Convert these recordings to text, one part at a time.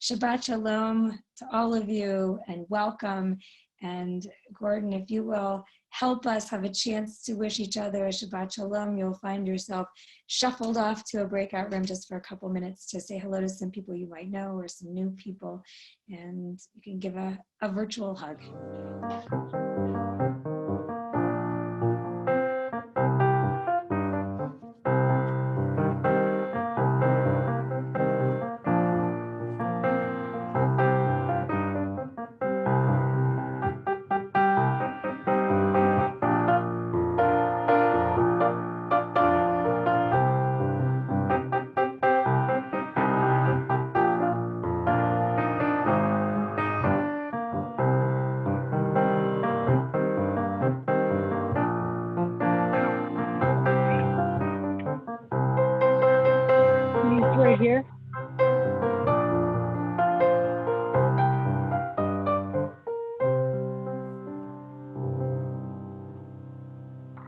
Shabbat Shalom to all of you and welcome. And Gordon, if you will help us have a chance to wish each other a Shabbat Shalom, you'll find yourself shuffled off to a breakout room just for a couple minutes to say hello to some people you might know or some new people. And you can give a virtual hug. Here.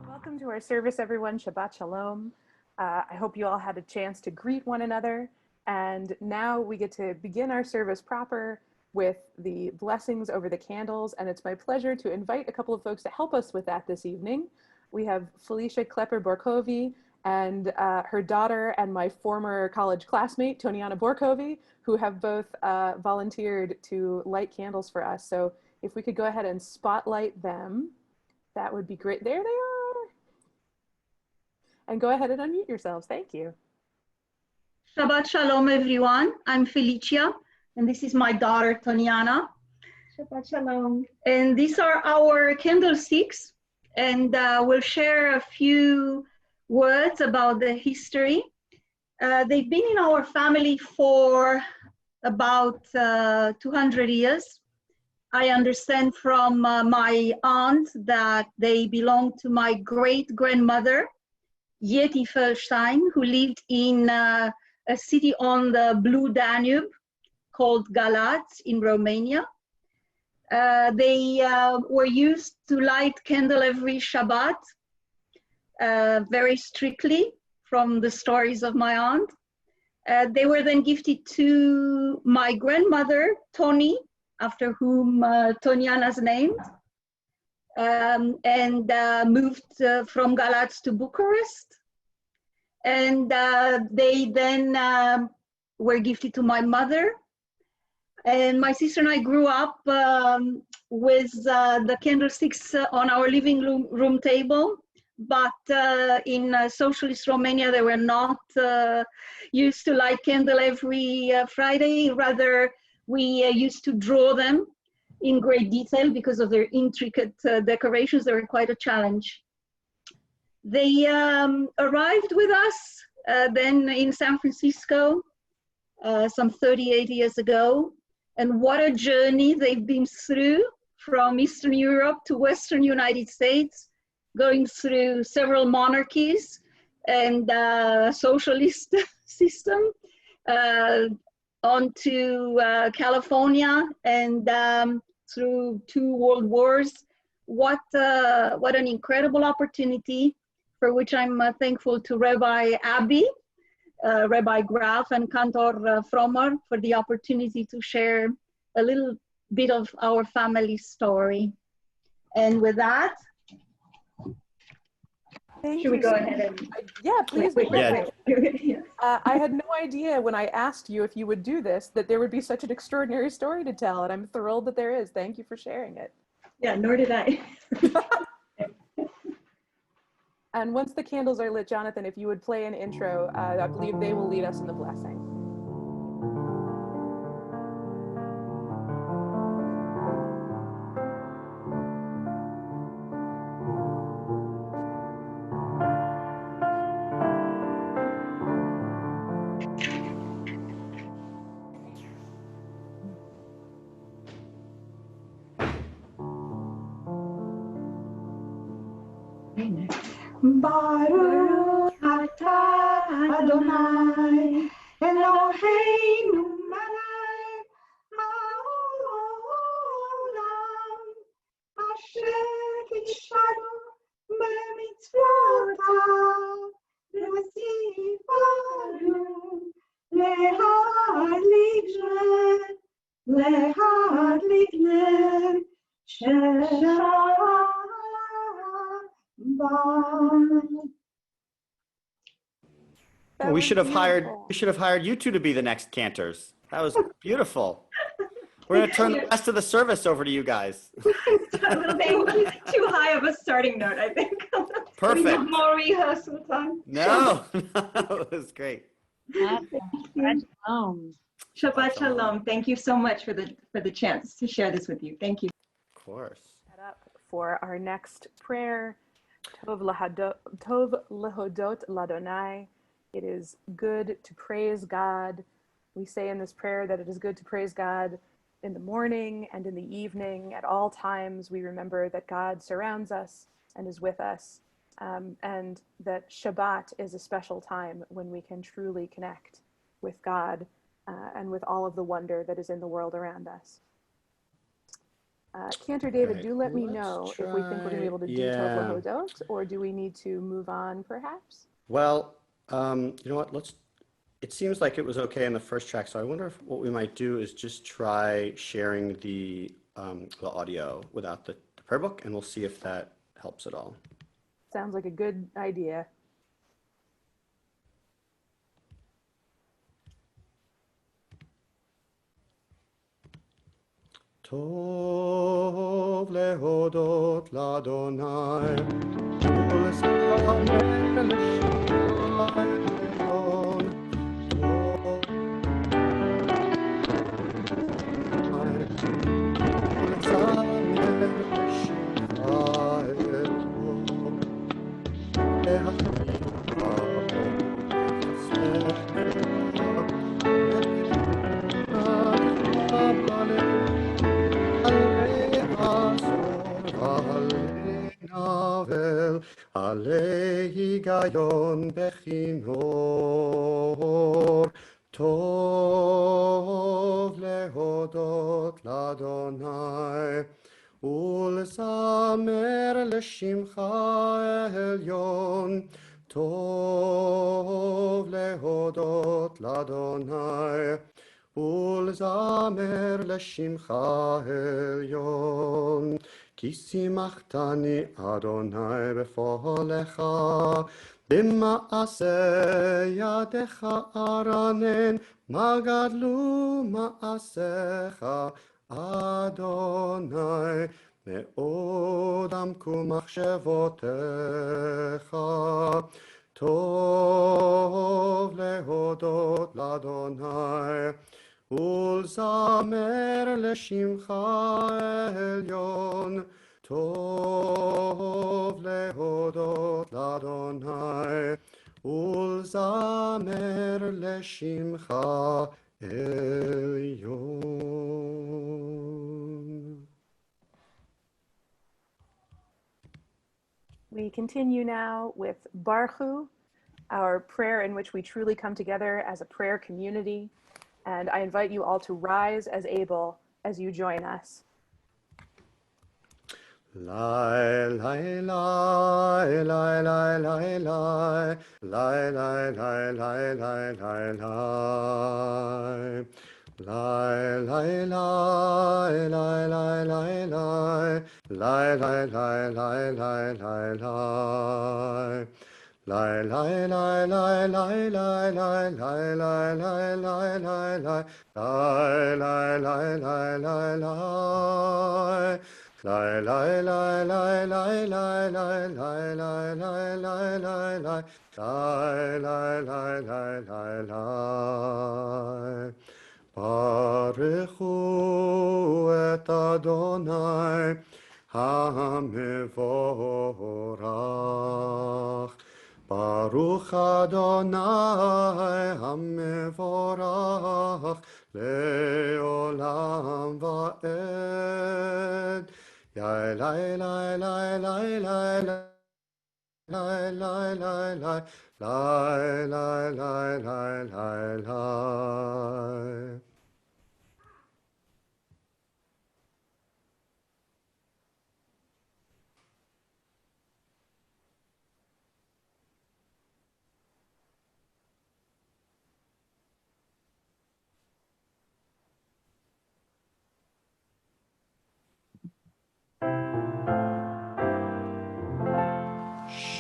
Welcome to our service, everyone. Shabbat Shalom. I hope you all had a chance to greet one another. And now we get to begin our service proper with the blessings over the candles. And it's my pleasure to invite a couple of folks to help us with that this evening. We have Felicia Klepper-Borkovi and her daughter and my former college classmate, Toniana Borkovi, who have both volunteered to light candles for us. So if we could go ahead and spotlight them, that would be great. There they are. And go ahead and unmute yourselves. Thank you. Shabbat Shalom, everyone. I'm Felicia, and this is my daughter, Toniana. Shabbat Shalom. And these are our candlesticks, and we'll share a few words about the history. They've been in our family for about 200 years. I understand from my aunt that they belong to my great-grandmother, Yeti Feldstein, who lived in a city on the Blue Danube called Galat in Romania. They were used to light candle every Shabbat, very strictly from the stories of my aunt. They were then gifted to my grandmother, Toni, after whom Toniana's named, and moved from Galatz to Bucharest. And they then were gifted to my mother. And my sister and I grew up with the candlesticks on our living room table. But in socialist Romania, they were not used to light candle every Friday. Rather, we used to draw them in great detail because of their intricate decorations. They were quite a challenge. They arrived with us then in San Francisco some 38 years ago. And what a journey they've been through from Eastern Europe to Western United States, going through several monarchies and socialist system, on to California and through 2 world wars. What an incredible opportunity, for which I'm thankful to Rabbi Abby, Rabbi Graf and Cantor Frommer for the opportunity to share a little bit of our family story. And with that, should we go ahead and... Yeah, please. Yeah. I had no idea when I asked you if you would do this that there would be such an extraordinary story to tell, and I'm thrilled that there is. Thank you for sharing it. Yeah, nor did I. And once the candles are lit, Jonathan, if you would play an intro, I believe they will lead us in the blessing. Baruch atah Adonai Eloheinu melech haolam asher kishanu b'mitzvotav v'tzivanu להדליק להדליק נר שבת. That We was should have beautiful. hired you two to be the next cantors. That was beautiful. We're going to turn the rest of the service over to you guys. A little bit too high of a starting note, I think. Perfect. We need more rehearsal time. No, it was great. Shabbat shalom. Shabbat shalom. Thank you so much for the chance to share this with you. Thank you. Of course. Set up for our next prayer. Tov lehodot ladonai. It is good to praise God. We say in this prayer that it is good to praise God in the morning and in the evening. At all times, we remember that God surrounds us and is with us, and that Shabbat is a special time when we can truly connect with God and with all of the wonder that is in the world around us. Cantor David, Right. do let me Let's know if we think we're going to be able to do Tov Lahodot, or do we need to move on perhaps? Well, you know what? It seems like it was okay in the first track, so I wonder if what we might do is just try sharing the audio without the prayer book, and we'll see if that helps at all. Sounds like a good idea. Tov lehodot l'Adonai, ul'samer l'Shemai elyon. Ul'samer l'Shemai elyon. עלי היגיון בכינור, טוב להודות לאדוני, ולזמר לשמך עליון, טוב להודות לאדוני, ולזמר לשמך עליון. כי שימחתני אדוני בפועלך, במעשה ידיך ארנן, מה גדלו מעשיך אדוני, מאוד עמקו מחשבותיך. טוב להודות לאדוני, ולזמר לשמך עליון, טוב להודות לאדוני, ולזמר לשמך עליון. We continue now with Barchu, our prayer in which we truly come together as a prayer community. And I invite you all to rise as able as you join us. Lai, lai, lai, lai, lai, lai, lai, lai, lai, lai, lai, lai, lai, lai. Lai, lai, lai, lai, lai, lai, lai, lai, lai, lai, lai, lai, lai, lai. Lai, lai, lai, lai, lai, lai, lai, lai, lai, lai, lai, lai, lai, lai, lai, lai, lai, lai, lai. Lai, lai, lai, lai, lai, lai, lai, lai, lai, lai, lai, lai, lai, lai, lai, lai, lai, lai, lai. ברכו את אדוני המבורך. ברוך אדוני המבורך לעולם ועד. יאי לי לי לי לי לי לי לי לי לי לי לי לי לי לי.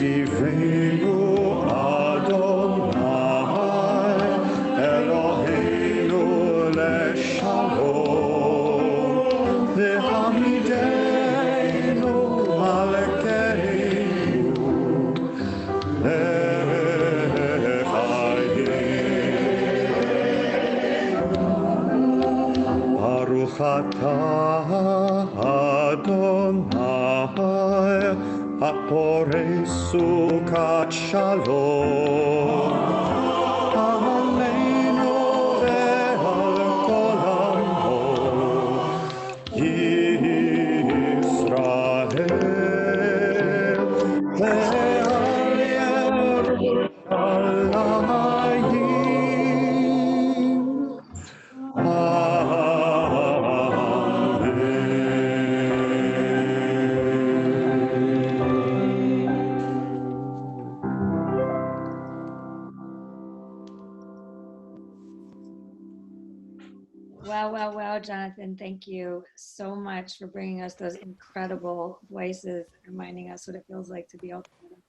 ישכיבנו אדוני אלוהינו לשלום ועמידנו מלכנו לחיים. ברוך אתה אדוני הפורש סוכת שלום עלינו ועל כל עמו ישראל ועל ירושלים. Wow, Jonathan, thank you so much for bringing us those incredible voices, reminding us what it feels like to be all together.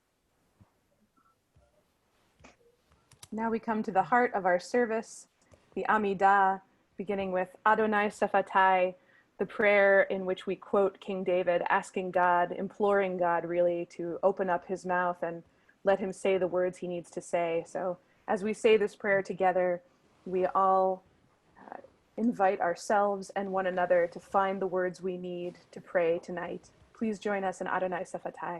Now we come to the heart of our service, the Amidah, beginning with Adonai Sefatai, the prayer in which we quote King David, asking God, imploring God really to open up his mouth and let him say the words he needs to say. So as we say this prayer together, we all invite ourselves and one another to find the words we need to pray tonight. Please join us in Adonai Sefatai.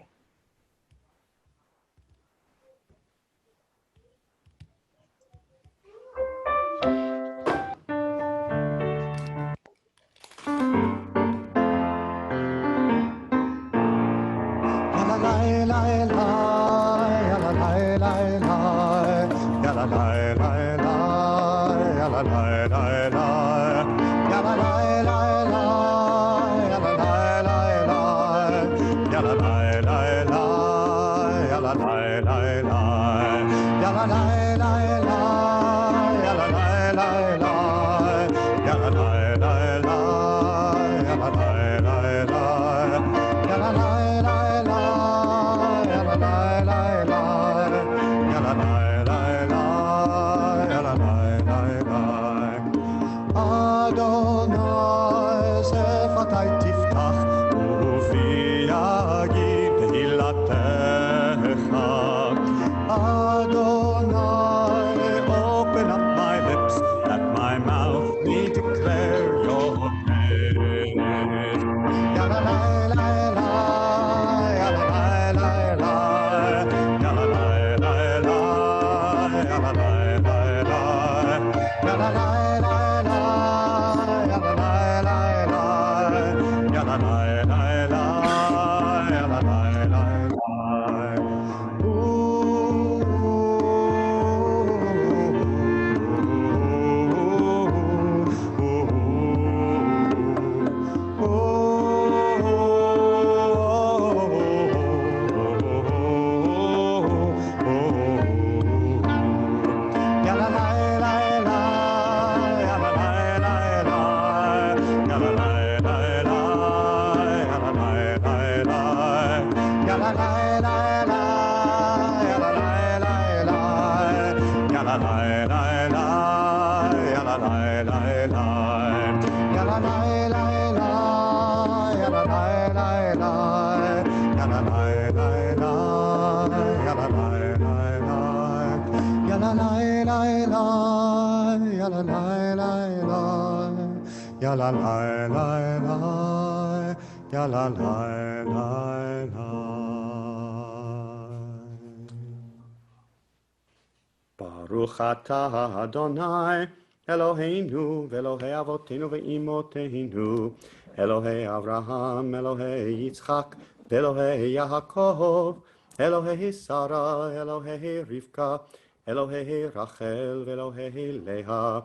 Baruch atah Adonai Eloheinu ve'Elohei avotenu ve'imotenu Elohei Avraham, Elohei Yitzchak, ve'Elohei Yaakov, Elohei Sarah, Elohei Rivka, Elohei Rachel, ve'Elohei Leah,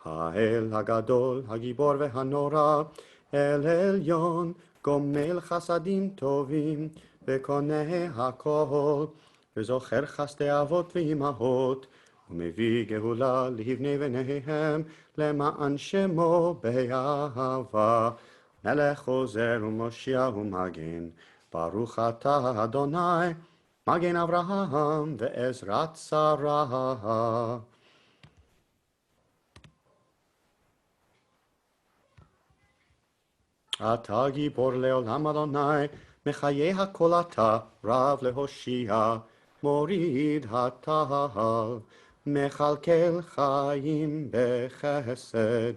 Ha'el Hagadol, Hagibor ve'Hanora, El Elyon, Gomel Chasadim Tovim, ve'Koneh HaKol, ve'Zocher Chasdei Avot ve'Imahot, ומביא גאולה לבני בניהם למען שמו באהבה. מלך עוזר ומושיע ומגן, ברוך אתה אדוני מגן אברהם ועזרת שרה. אתה גיבור לעולם אדוני, מחיי הכל אתה, רב להושיע, מוריד הטל, מכלכל חיים בחסד,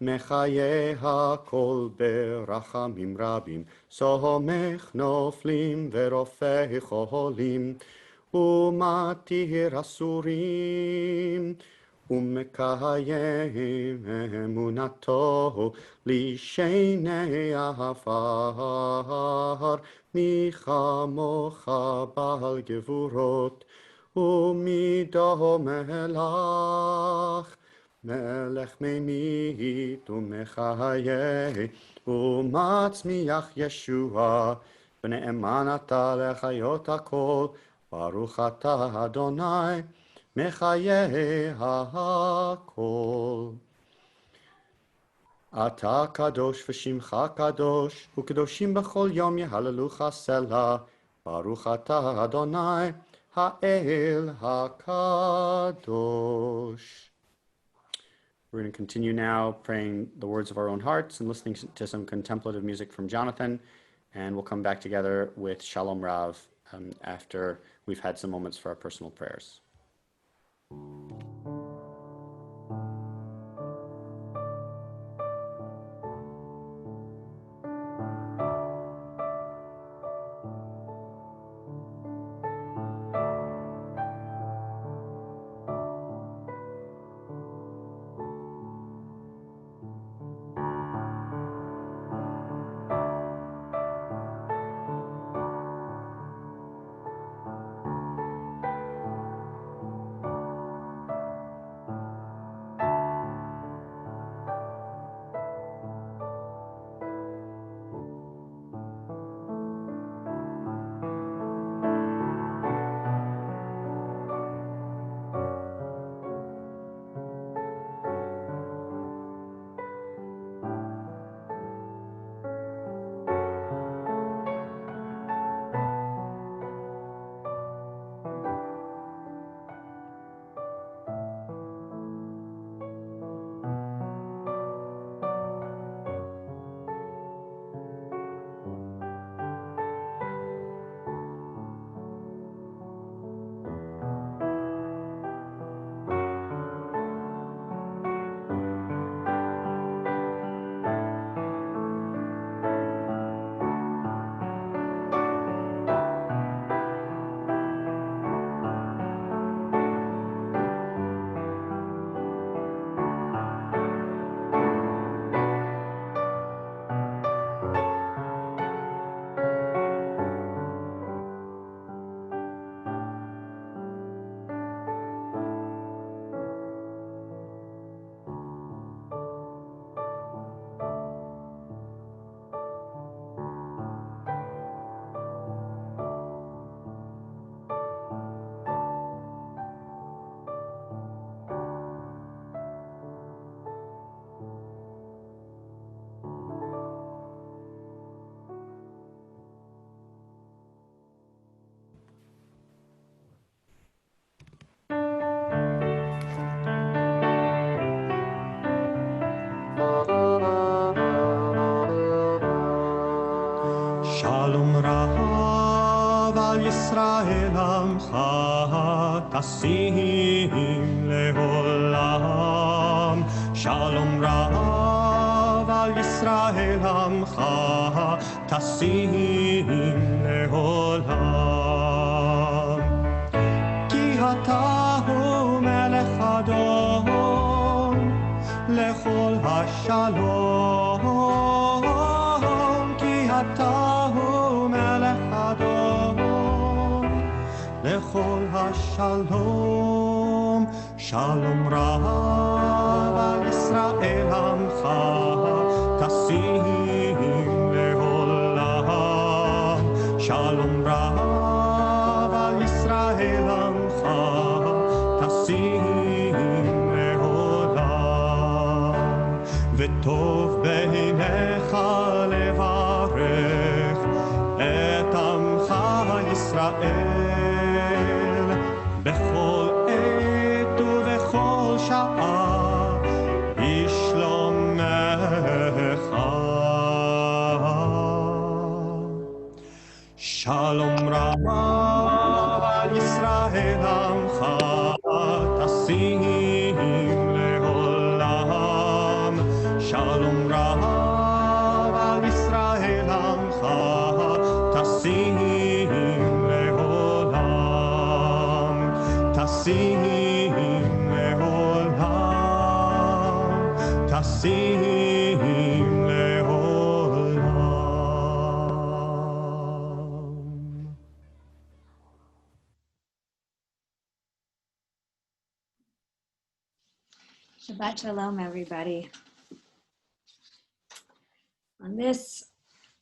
מחיי הכל ברחמים רבים, סומך נופלים ורופא חולים, ומתיר אסורים, ומקיים אמונתו לשני עפר, מי כמוך בעל גבורות, ומידו מלך, מלך ממית ומחיה, ומצמיח ישוע, ונאמן אתה לחיות הכל, ברוך אתה אדוני, מחיי הכל. אתה קדוש ושמך קדוש, וקדושים בכל יום יהללוך סלה, ברוך אתה אדוני, האל הקדוש. We're going to continue now praying the words of our own hearts and listening to some contemplative music from Jonathan, and we'll come back together with Shalom Rav after we've had some moments for our personal prayers. ישראל עמך תשים לעולם, שלום רב על ישראל עמך תשים לעולם. כי אתה הוא מלך אדון לכל השלום, כי אתה הוא מלך אדון לכל השלום. שלום רב על ישראל עמך תשים לעולם, שלום רב על ישראל עמך תשים לעולם. וטוב בעיניך לברך את עמך ישראל, Shalom Rav al Yisrael Amcha Tasim Leolam. Shalom Rav al Yisrael Amcha Tasim Leolam. Tasim Leolam. Tasim Shabbat Shalom, everybody. On this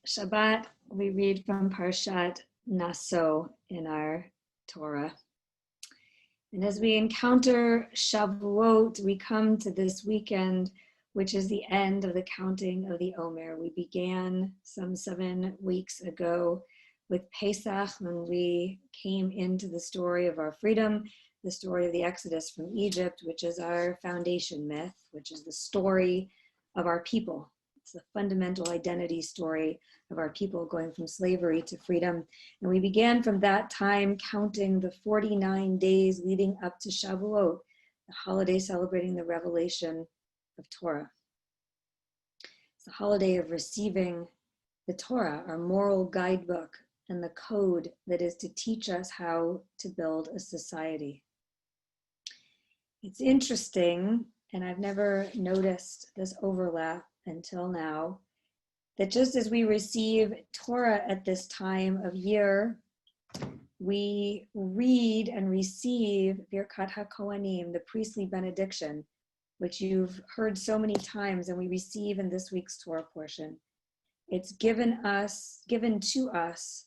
Shabbat, we read from Parshat Naso in our Torah. And as we encounter Shavuot, we come to this weekend, which is the end of the counting of the Omer. We began some 7 weeks ago with Pesach, when we came into the story of our freedom, the story of the Exodus from Egypt, which is our foundation myth, which is the story of our people. It's the fundamental identity story of our people going from slavery to freedom. And we began from that time counting the 49 days leading up to Shavuot, the holiday celebrating the revelation of Torah. It's the holiday of receiving the Torah, our moral guidebook, and the code that is to teach us how to build a society. It's interesting, and I've never noticed this overlap until now, that just as we receive Torah at this time of year, we read and receive Birkat HaKohanim, the priestly benediction, which you've heard so many times and we receive in this week's Torah portion. It's given to us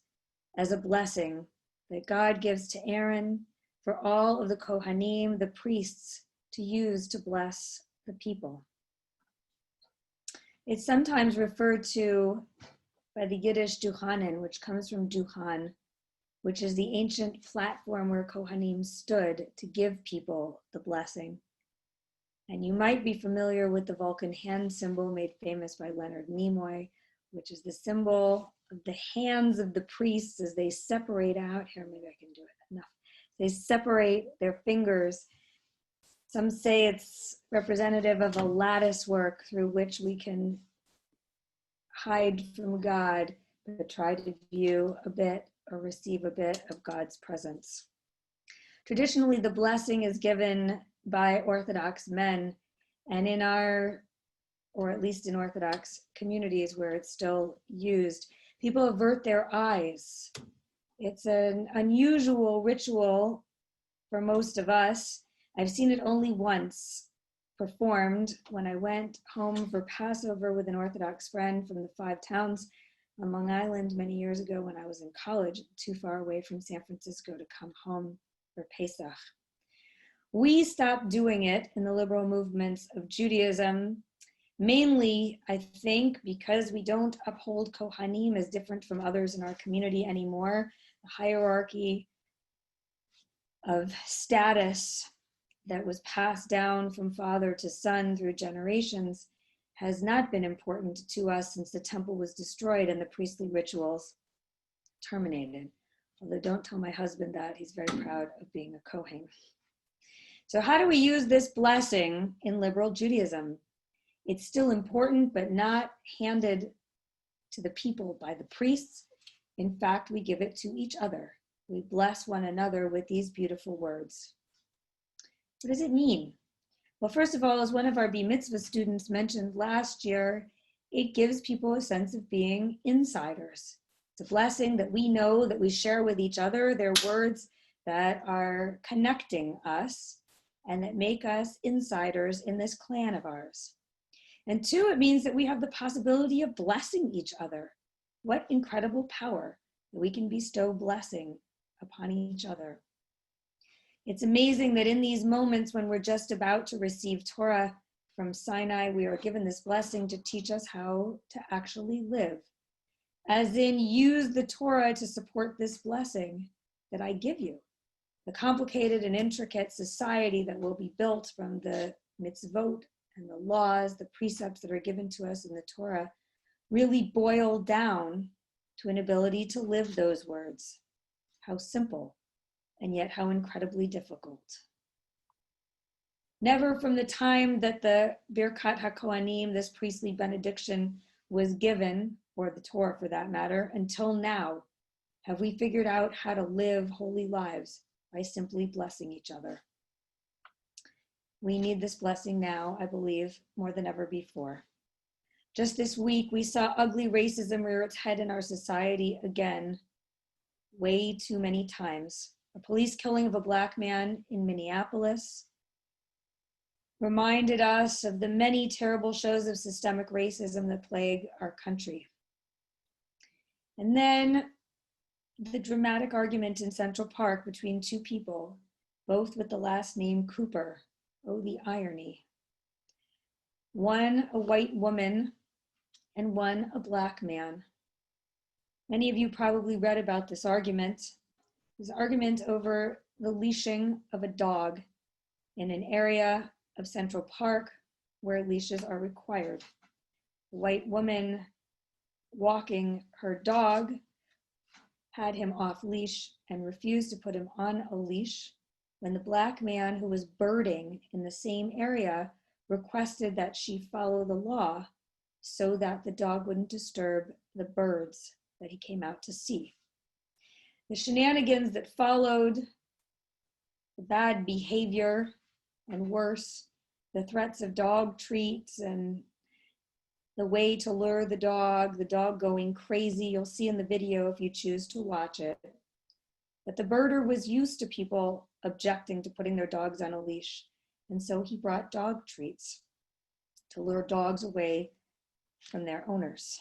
as a blessing that God gives to Aaron for all of the Kohanim, the priests, to use to bless the people. It's sometimes referred to by the Yiddish Duchanen, which comes from Duchan, which is the ancient platform where Kohanim stood to give people the blessing. And you might be familiar with the Vulcan hand symbol made famous by Leonard Nimoy, which is the symbol of the hands of the priests as they separate out. Here, maybe I can do it enough. They separate their fingers. Some say it's representative of a lattice work through which we can hide from God, but try to view a bit or receive a bit of God's presence. Traditionally, the blessing is given by Orthodox men, and in our, or at least in Orthodox communities where it's still used, people avert their eyes. It's an unusual ritual for most of us. I've seen it only once performed when I went home for Passover with an Orthodox friend from the 5 towns on Long Island many years ago when I was in college, too far away from San Francisco to come home for Pesach. We stopped doing it in the liberal movements of Judaism, mainly, I think, because we don't uphold Kohanim as different from others in our community anymore. The hierarchy of status that was passed down from father to son through generations has not been important to us since the temple was destroyed and the priestly rituals terminated. Although don't tell my husband that, he's very proud of being a Kohen. So how do we use this blessing in liberal Judaism? It's still important, but not handed to the people by the priests. In fact, we give it to each other. We bless one another with these beautiful words. What does it mean? Well, first of all, as one of our Bar Mitzvah students mentioned last year, it gives people a sense of being insiders. It's a blessing that we know, that we share with each other. They're words that are connecting us and that make us insiders in this clan of ours. And 2, it means that we have the possibility of blessing each other. What incredible power that we can bestow blessing upon each other. It's amazing that in these moments when we're just about to receive Torah from Sinai, we are given this blessing to teach us how to actually live. As in, use the Torah to support this blessing that I give you. The complicated and intricate society that will be built from the mitzvot and the laws, the precepts that are given to us in the Torah, really boil down to an ability to live those words. How simple, and yet how incredibly difficult. Never from the time that the Birkat HaKohanim, this priestly benediction, was given, or the Torah for that matter, until now, have we figured out how to live holy lives by simply blessing each other. We need this blessing now, I believe, more than ever before. Just this week, we saw ugly racism rear its head in our society again, way too many times. A police killing of a Black man in Minneapolis reminded us of the many terrible shows of systemic racism that plague our country. And then the dramatic argument in Central Park between two people, both with the last name Cooper. Oh, the irony. One a white woman and one a Black man. Many of you probably read about this argument over the leashing of a dog in an area of Central Park where leashes are required. The white woman walking her dog had him off leash and refused to put him on a leash when the Black man who was birding in the same area requested that she follow the law so that the dog wouldn't disturb the birds that he came out to see. The shenanigans that followed, the bad behavior, and worse, the threats of dog treats and the way to lure the dog going crazy. You'll see in the video if you choose to watch it. But the birder was used to people objecting to putting their dogs on a leash. And so he brought dog treats to lure dogs away from their owners.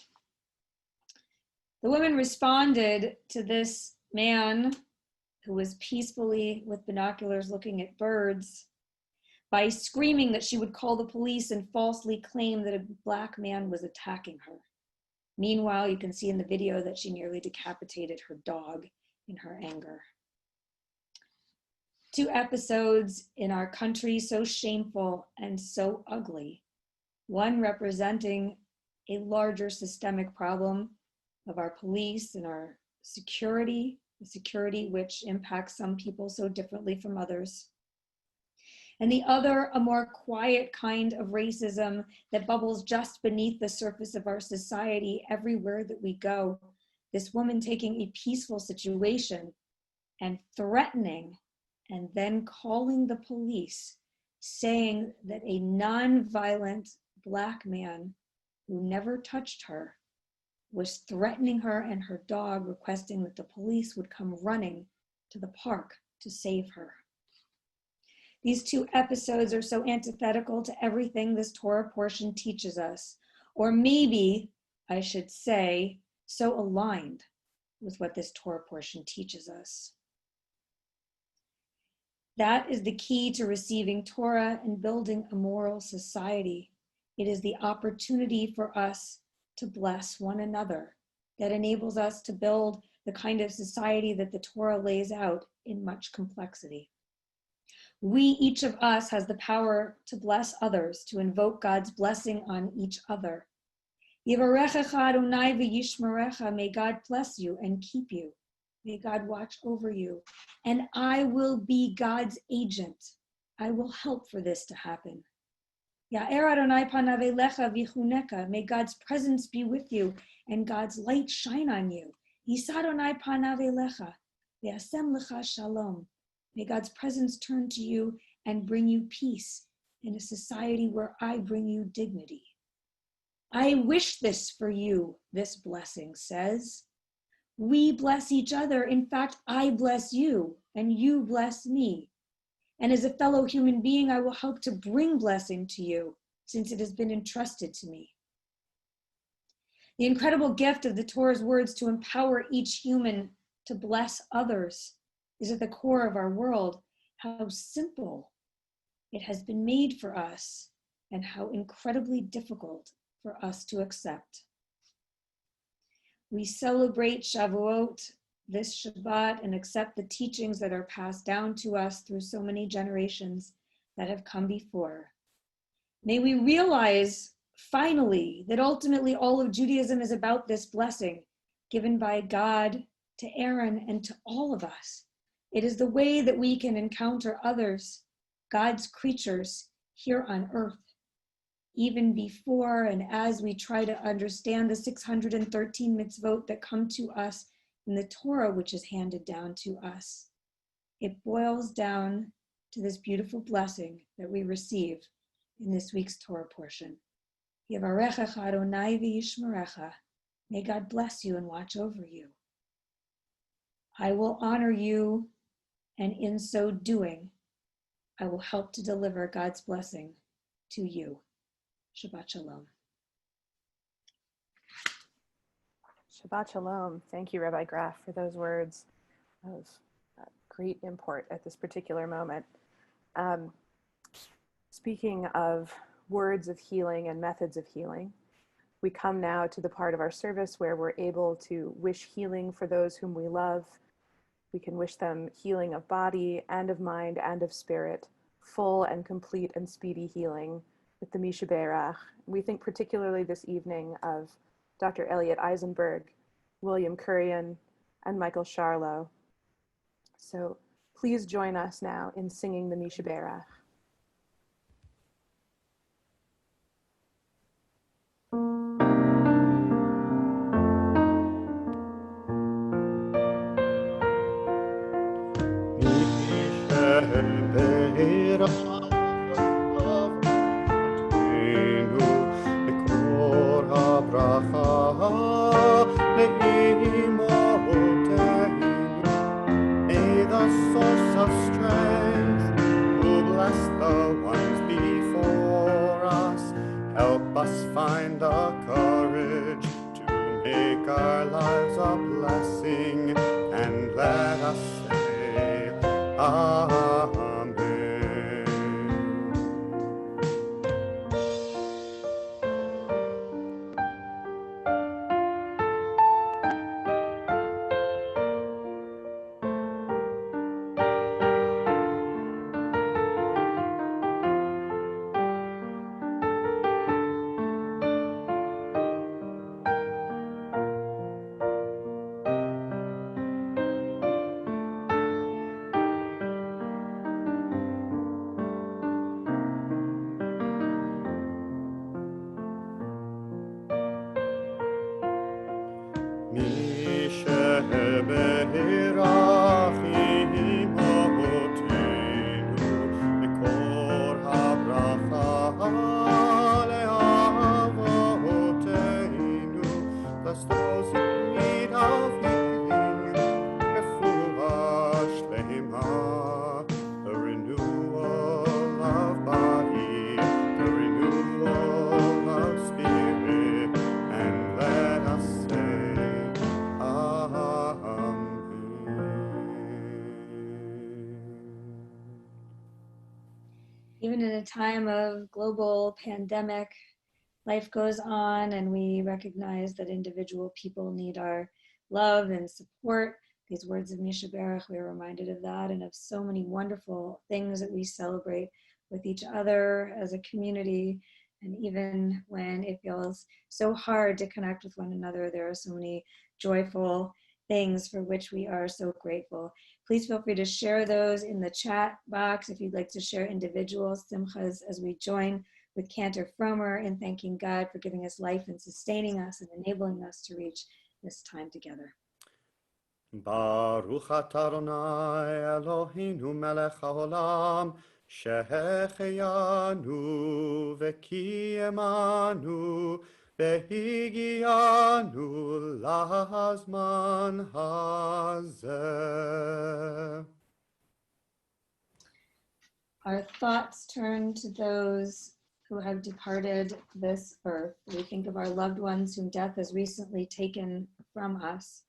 The woman responded to this man who was peacefully with binoculars looking at birds by screaming that she would call the police and falsely claim that a Black man was attacking her. Meanwhile, you can see in the video that she nearly decapitated her dog in her anger. Two episodes in our country so shameful and so ugly, one representing a larger systemic problem of our police and our security, the security which impacts some people so differently from others. And the other, a more quiet kind of racism that bubbles just beneath the surface of our society everywhere that we go. This woman taking a peaceful situation and threatening and then calling the police, saying that a non-violent Black man who never touched her was threatening her and her dog, requesting that the police would come running to the park to save her. These two episodes are so antithetical to everything this Torah portion teaches us, or maybe I should say, so aligned with what this Torah portion teaches us. That is the key to receiving Torah and building a moral society. It is the opportunity for us to bless one another that enables us to build the kind of society that the Torah lays out in much complexity. We, each of us, has the power to bless others, to invoke God's blessing on each other. Yivarechecha Adonai v'yishmerecha, may God bless you and keep you. May God watch over you. And I will be God's agent. I will help for this to happen. Ya'er Adonai panav elecha v'chuneka, may God's presence be with you and God's light shine on you. Yisa Adonai panav elecha v'asem lecha shalom. May God's presence turn to you and bring you peace in a society where I bring you dignity. I wish this for you, this blessing says. We bless each other. In fact, I bless you and you bless me. And as a fellow human being, I will help to bring blessing to you since it has been entrusted to me. The incredible gift of the Torah's words to empower each human to bless others is at the core of our world. How simple it has been made for us and how incredibly difficult for us to accept. We celebrate Shavuot this Shabbat and accept the teachings that are passed down to us through so many generations that have come before. May we realize finally that ultimately all of Judaism is about this blessing given by God to Aaron, and to all of us. It is the way that we can encounter others, God's creatures here on earth. Even before and as we try to understand the 613 mitzvot that come to us in the Torah, which is handed down to us, it boils down to this beautiful blessing that we receive in this week's Torah portion. Yevarechecha Adonai v'yishmerecha. May God bless you and watch over you. I will honor you, and in so doing, I will help to deliver God's blessing to you. Shabbat Shalom. Shabbat Shalom. Thank you, Rabbi Graf, for those words. That was great import at this particular moment. Speaking of words of healing and methods of healing, we come now to the part of our service where we're able to wish healing for those whom we love. We can wish them healing of body and of mind and of spirit, full and complete and speedy healing with the Misha Berach. We think particularly this evening of Dr. Elliot Eisenberg, William Currian, and Michael Charlo. So please join us now in singing the Misha Berach. May the source of strength, who bless the ones before us, help us find the courage to make our lives a blessing, and let us say, Amen. Even in a time of global pandemic, life goes on, and we recognize that individual people need our love and support. These words of Misha Berach, we are reminded of that and of so many wonderful things that we celebrate with each other as a community. And even when it feels so hard to connect with one another, there are so many joyful things for which we are so grateful. Please feel free to share those in the chat box if you'd like to share individual simchas as we join with Cantor Frommer in thanking God for giving us life and sustaining us and enabling us to reach this time together. Baruch atah Adonai Eloheinu melech haolam, שהחיינו וקיימנו והגיענו לזמן הזה. Our thoughts turn to those who have departed this earth. We think of our loved ones whom death has recently taken from us,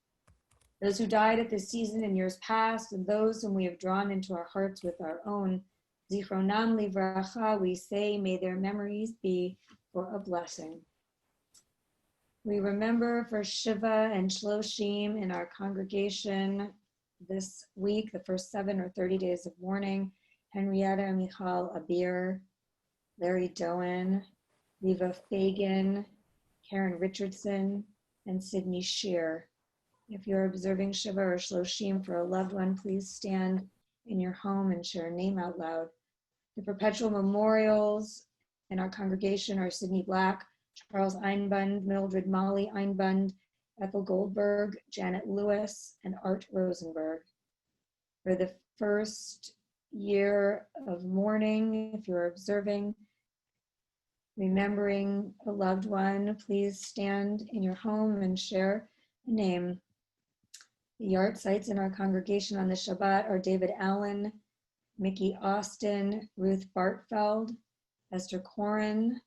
those who died at this season in years past, and those whom we have drawn into our hearts with our own Zichronam livracha. We say, may their memories be for a blessing. We remember for Shiva and Shloshim in our congregation this week, the first 7 or 30 days of mourning, Henrietta Michal Abir, Larry Doan, Riva Fagan, Karen Richardson, and Sydney Shear. If you're observing Shiva or Shloshim for a loved one, please stand in your home and share a name out loud. The perpetual memorials in our congregation are Sidney Black, Charles Einbund, Mildred Molly Einbund, Ethel Goldberg, Janet Lewis, and Art Rosenberg. For the first year of mourning, if you're observing, remembering a loved one, please stand in your home and share a name. The yard sites in our congregation on the Shabbat are David Allen, Mickey Austin, Ruth Bartfeld, Esther Corin,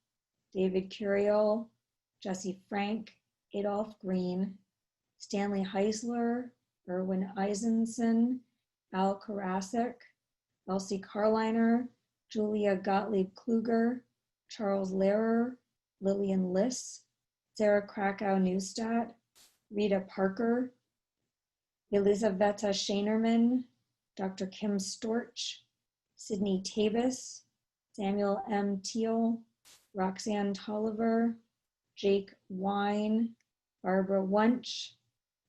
David Curiel, Jesse Frank, Adolph Green, Stanley Heisler, Erwin Eisenson, Al Karasik, Elsie Carliner, Julia Gottlieb Kluger, Charles Lehrer, Lillian Liss, Sarah Krakow Neustadt, Rita Parker, Elisaveta Schainerman, Dr. Kim Storch, Sydney Tavis, Samuel M. Teal, Roxanne Tolliver, Jake Wine, Barbara Wunsch,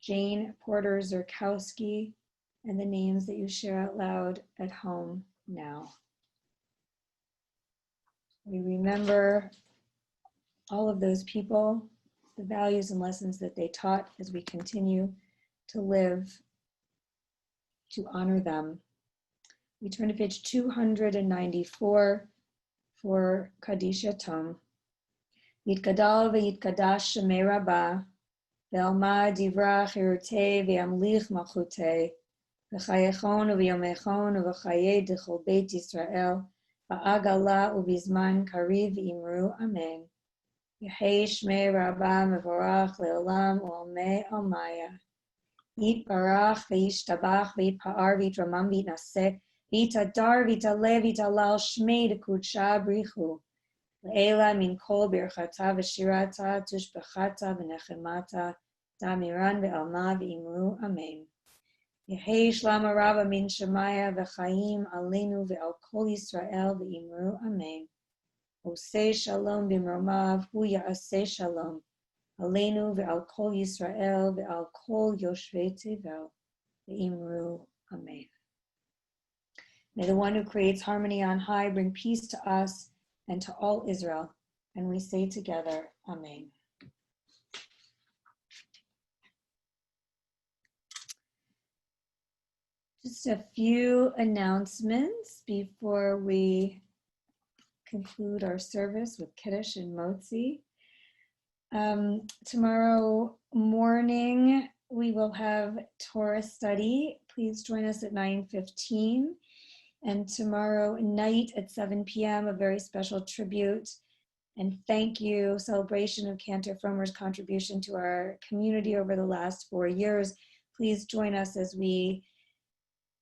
Jane Porter Zurkowski, and the names that you share out loud at home now. We remember all of those people, the values and lessons that they taught as we continue to live to honor them. We turn to page 294 for Kaddish Yatom. Yitkadal v'yitkadash shemei Rabbah, ve'alma divra chirutei ve'amlich malchutei, v'chayechon u'v'yomechon u'v'chayei d'chol beit Yisrael, v'agala u'bizman kariv imru amen. Yehei shmei Rabbah mevorach le'olam u'almei almaya. Yitbarach v'yishtabach v'yitpa'ar v'yitramam v'yitnaseh v'yitadar v'yitaleh v'yitalal shmei d'kudsha brichu. Le'ela min kol birchata v'shirata tushbechata v'nechemata damiran ve'alma v'imru amen. Yehei shlama rava min shemaya v'chaim aleinu ve'al kol Yisrael v'imru amen. Oseh shalom b'mromav hu ya'aseh shalom. Aleinu ve'al kol Yisrael ve'al kol yoshvei tevel ve'imru amen. May the one who creates harmony on high bring peace to us and to all Israel. And we say together, amen. Just a few announcements before we conclude our service with Kiddush and Motzi. Tomorrow morning, we will have Torah study. Please join us at 9:15. And tomorrow night at 7 p.m., a very special tribute and thank you celebration of Cantor Frommer's contribution to our community over the last 4 years. Please join us as we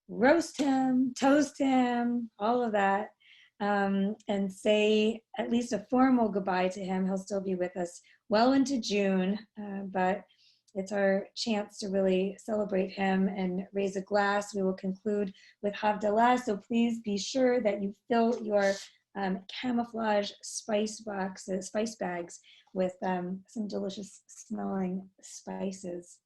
roast him, toast him, all of that, and say at least a formal goodbye to him. He'll still be with us well into June, but it's our chance to really celebrate him and raise a glass. We will conclude with Havdalah, so please be sure that you fill your camouflage spice bags with some delicious smelling spices.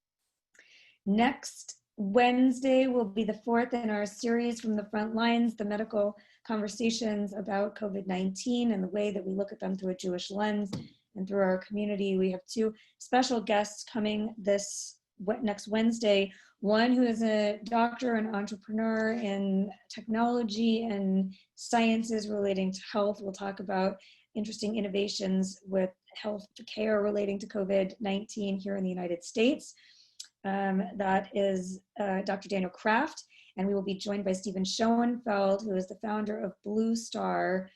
Next Wednesday will be the fourth in our series From the Front Lines, the medical conversations about COVID-19 and the way that we look at them through a Jewish lens and through our community. We have two special guests coming next Wednesday. One who is a doctor and entrepreneur in technology and sciences relating to health. We'll talk about interesting innovations with health care relating to COVID-19 here in the United States. That is Dr. Daniel Kraft, and we will be joined by Stephen Schoenfeld, who is the founder of Blue Star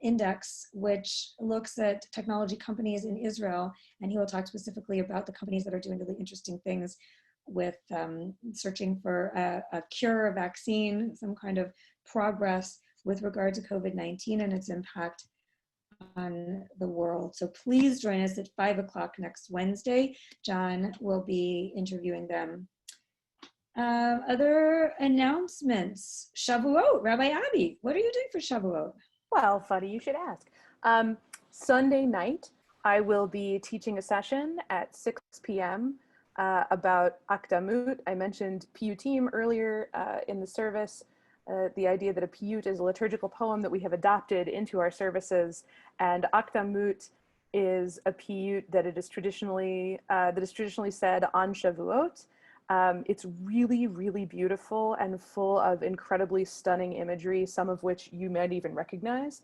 Index, which looks at technology companies in Israel, and he will talk specifically about the companies that are doing really interesting things with searching for a cure, a vaccine, some kind of progress with regard to COVID-19 and its impact on the world. So please join us at 5 o'clock next Wednesday. John will be interviewing them. Other announcements. Shavuot, Rabbi Abby, what are you doing for Shavuot? Well, funny you should ask. Sunday night, I will be teaching a session at 6 p.m. about Akdamut. I mentioned piyutim earlier in the service. The idea that a piyut is a liturgical poem that we have adopted into our services, and Akdamut is a piyut that is traditionally said on Shavuot. It's really, really beautiful and full of incredibly stunning imagery, some of which you might even recognize.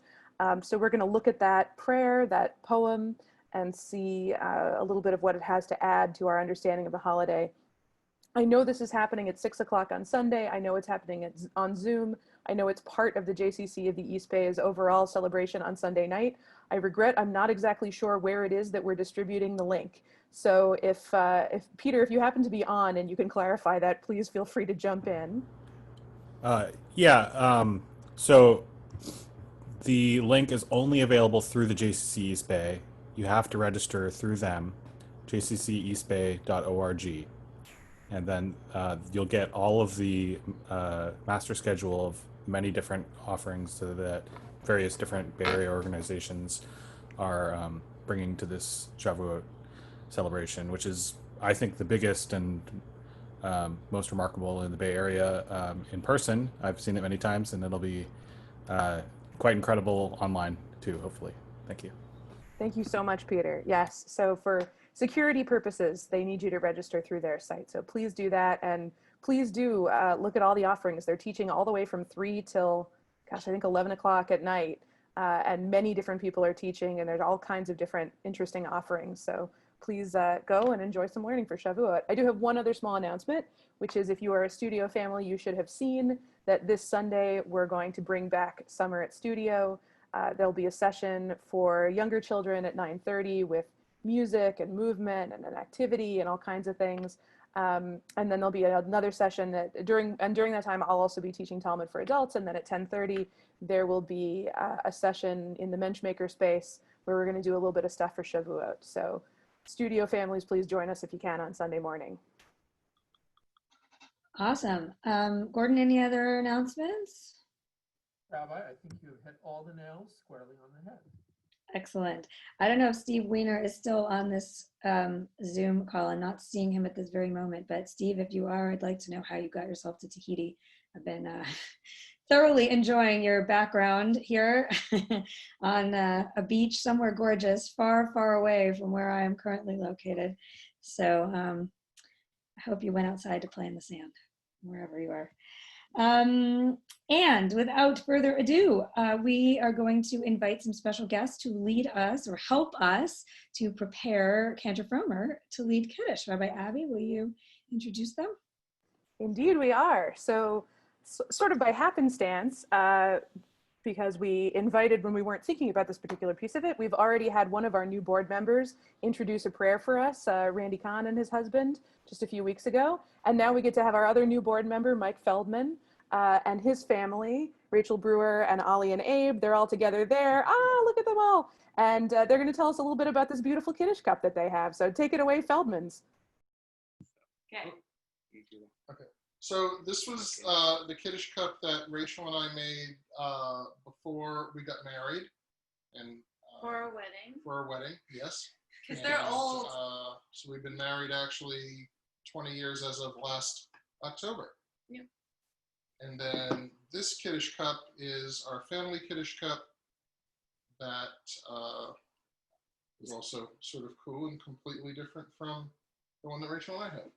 So we're going to look at that prayer, that poem, and see a little bit of what it has to add to our understanding of the holiday. I know this is happening at 6 o'clock on Sunday. I know it's happening on Zoom. I know it's part of the JCC of the East Bay's overall celebration on Sunday night. I regret I'm not exactly sure where it is that we're distributing the link. So if Peter, if you happen to be on and you can clarify that, please feel free to jump in. So the link is only available through the JCC East Bay. You have to register through them, jcceastbay.org. And then you'll get all of the master schedule of many different offerings that various different Bay Area organizations are bringing to this Shavuot celebration, which is, I think, the biggest and most remarkable in the Bay Area in person. I've seen it many times, and it'll be quite incredible online too, hopefully. Thank you. Thank you so much, Peter. Yes, so for security purposes, they need you to register through their site. So please do that, and please do look at all the offerings. They're teaching all the way from 3 till, gosh, I think 11 o'clock at night, and many different people are teaching, and there's all kinds of different interesting offerings. So please go and enjoy some learning for Shavuot. I do have one other small announcement, which is if you are a studio family, you should have seen that this Sunday we're going to bring back Summer at Studio. There'll be a session for younger children at 9:30 with music and movement and an activity and all kinds of things. And then there'll be another session that during that time, I'll also be teaching Talmud for adults. And then at 10:30, there will be a session in the Menschmaker space where we're going to do a little bit of stuff for Shavuot. So studio families, please join us if you can on Sunday morning. Awesome. Gordon, any other announcements? Rabbi, I think you have hit all the nails squarely on the head. Excellent. I don't know if Steve Weiner is still on this Zoom call. I'm not seeing him at this very moment, but Steve, if you are, I'd like to know how you got yourself to Tahiti. I've been thoroughly enjoying your background here on a beach somewhere gorgeous, far, far away from where I am currently located. So I hope you went outside to play in the sand, wherever you are. And without further ado, we are going to invite some special guests to lead us or help us to prepare Cantor Frommer to lead Kiddush. Rabbi Abby, will you introduce them? Indeed, we are. So sort of by happenstance, because we invited when we weren't thinking about this particular piece of it, we've already had one of our new board members introduce a prayer for us, Randy Kahn and his husband, just a few weeks ago. And now we get to have our other new board member, Mike Feldman, and his family, Rachel Brewer and Ollie and Abe. They're all together there. Look at them all. And they're going to tell us a little bit about this beautiful Kiddush cup that they have. So take it away, Feldmans. Okay. Okay. So this was the Kiddush cup that Rachel and I made before we got married, and For a wedding. For our wedding, yes. Because they're old. So we've been married actually 20 years as of last October. Yep. And then this Kiddush cup is our family Kiddush cup that is also sort of cool and completely different from the one that Rachel and I had.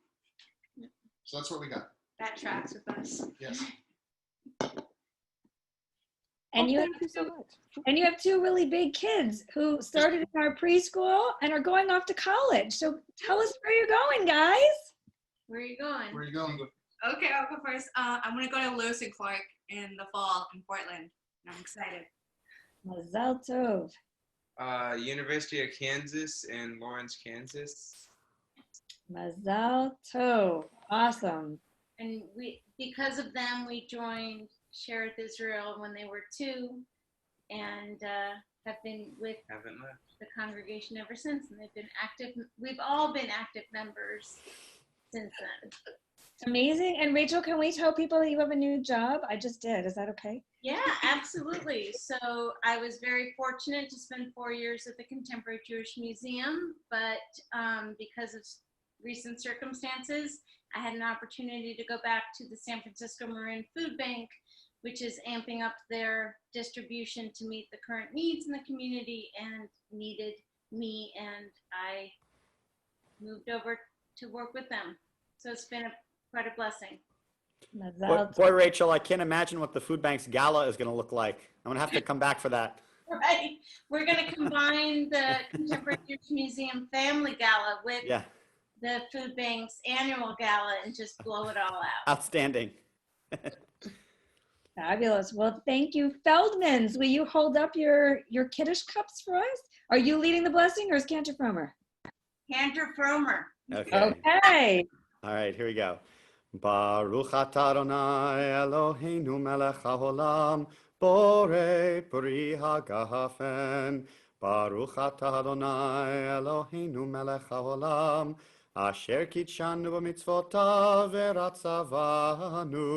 Yep. So that's what we got. That tracks with us. Yes. And you Thank you so much. And you have two really big kids who started in our preschool and are going off to college. So tell us where you're going, guys. Where are you going? Where are you going? Okay, I'll go first. I'm going to go to Lewis and Clark in the fall in Portland. I'm excited. Mazal tov. University of Kansas in Lawrence, Kansas. Mazal tov. Awesome. And because of them, we joined Sherith Israel when they were 2 and have been with Haven't left. the congregation ever since. And they've been active. We've all been active members since then. Amazing. And Rachel, can we tell people that you have a new job? I just did. Is that okay? Yeah, absolutely. So I was very fortunate to spend 4 years at the Contemporary Jewish Museum, but because of recent circumstances. I had an opportunity to go back to the San Francisco Marin Food Bank, which is amping up their distribution to meet the current needs in the community and needed me, and I moved over to work with them. So it's been quite a blessing. Boy, Rachel, I can't imagine what the food bank's gala is going to look like. I'm going to have to come back for that. Right. We're going to combine the Contemporary Jewish Museum Family Gala with the food bank's annual gala and just blow it all out. Outstanding. Fabulous. Well, thank you. Feldmans, will you hold up your Kiddush cups for us? Are you leading the blessing or is Cantor Frommer? Cantor Frommer. Okay. All right, here we go. Baruch atah Adonai Eloheinu melech haolam borei peri hagafen. Baruch atah Adonai Eloheinu melech haolam asher kitshanu b'mitzvotav v'ratzavanu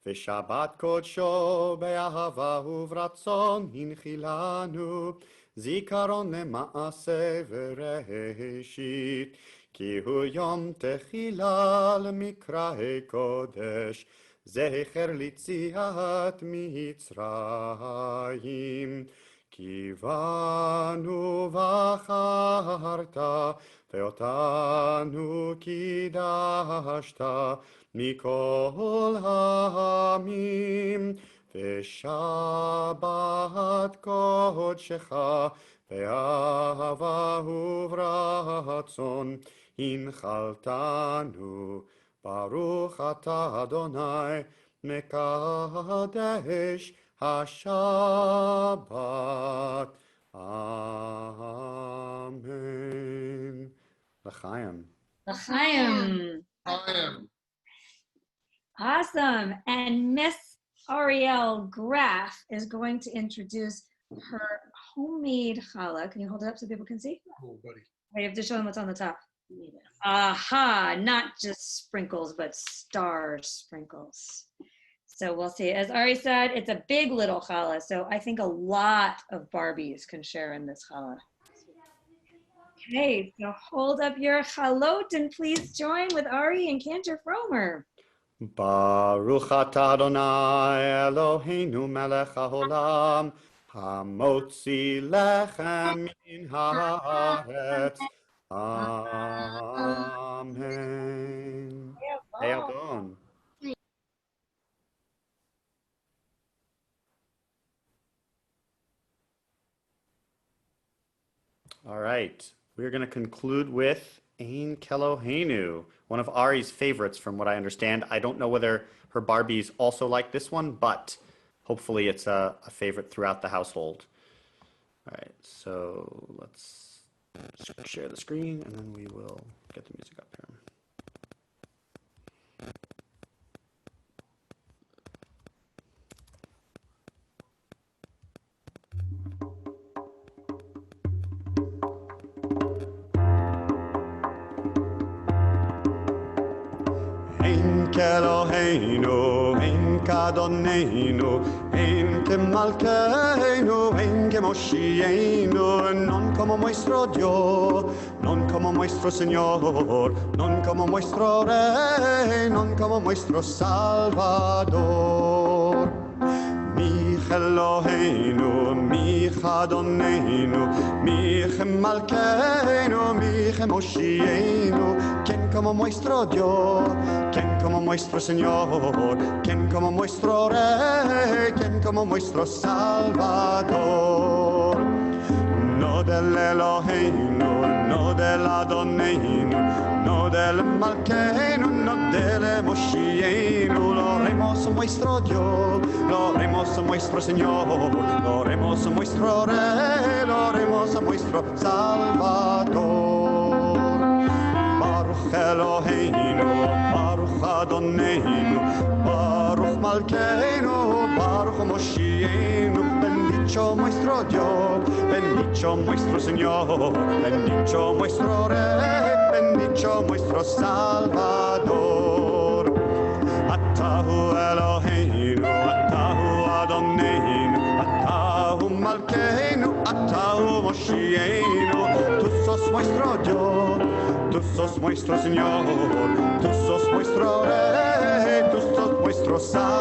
v'shabbat kodsho be'ahava uvratzon hinchilanu zikaron le'maaseh v'reshit כי הוא יום תחילה למקראי קודש, זכר ליציאת מצרים. כי בנו בחרת, ואותנו קידשת מכל העמים, ושבת קודשך באהבה וברצון. הנחלתנו, ברוך אתה אדוני, מקדש השבת. Amen. L'chaim. L'chaim. Awesome. And Miss Ariel Graf is going to introduce her homemade challah. Can you hold it up so people can see? Oh, buddy. You have to show them what's on the top. Aha, not just sprinkles, but star sprinkles. So we'll see. As Ari said, it's a big little challah, so I think a lot of Barbies can share in this challah. Okay, so hold up your chalot and please join with Ari and Cantor Frommer. Baruch atah Adonai Eloheinu melech haolam hamotzi lechem min haaretz. Amen. Eldon. All right, we're going to conclude with Ein Keloheinu, one of Ari's favorites from what I understand. I don't know whether her Barbies also like this one, but hopefully it's a favorite throughout the household. All right, so let's share the screen and then we will get the music up here. Ein Keloheinu, ein Kadonenu, ein Kemalkeinu, ein Kemoshienu, non como nuestro Dios, non como nuestro Señor, non como nuestro Rey, non como nuestro Salvador. Mi Eloheinu, mi Adonenu, mi Malkeinu, mi Moshienu, quien como nuestro Dios, quien como nuestro Señor, quien como nuestro Rey, quien como nuestro Salvador. No del Eloheinu, no del Adonenu, no del Malkeinu, no del Moshienu, lo haremos nuestro Dios, lo haremos nuestro Señor, lo haremos nuestro Rey, lo haremos nuestro Salvador. Baruch Eloheinu, Baruch Adonenu, Baruch Malkeinu, Baruch Moshienu, bendito nuestro Dios, bendito nuestro Señor, bendito nuestro Rey, bendito nuestro Salvador. Atahu Eloheinu, Atahu Adonenu, Atahu Malkeinu, Atahu Moshienu, tú sos nuestro Dios, tú tú sos nuestro Señor, tú sos nuestro Rey, tú sos nuestro Salvador.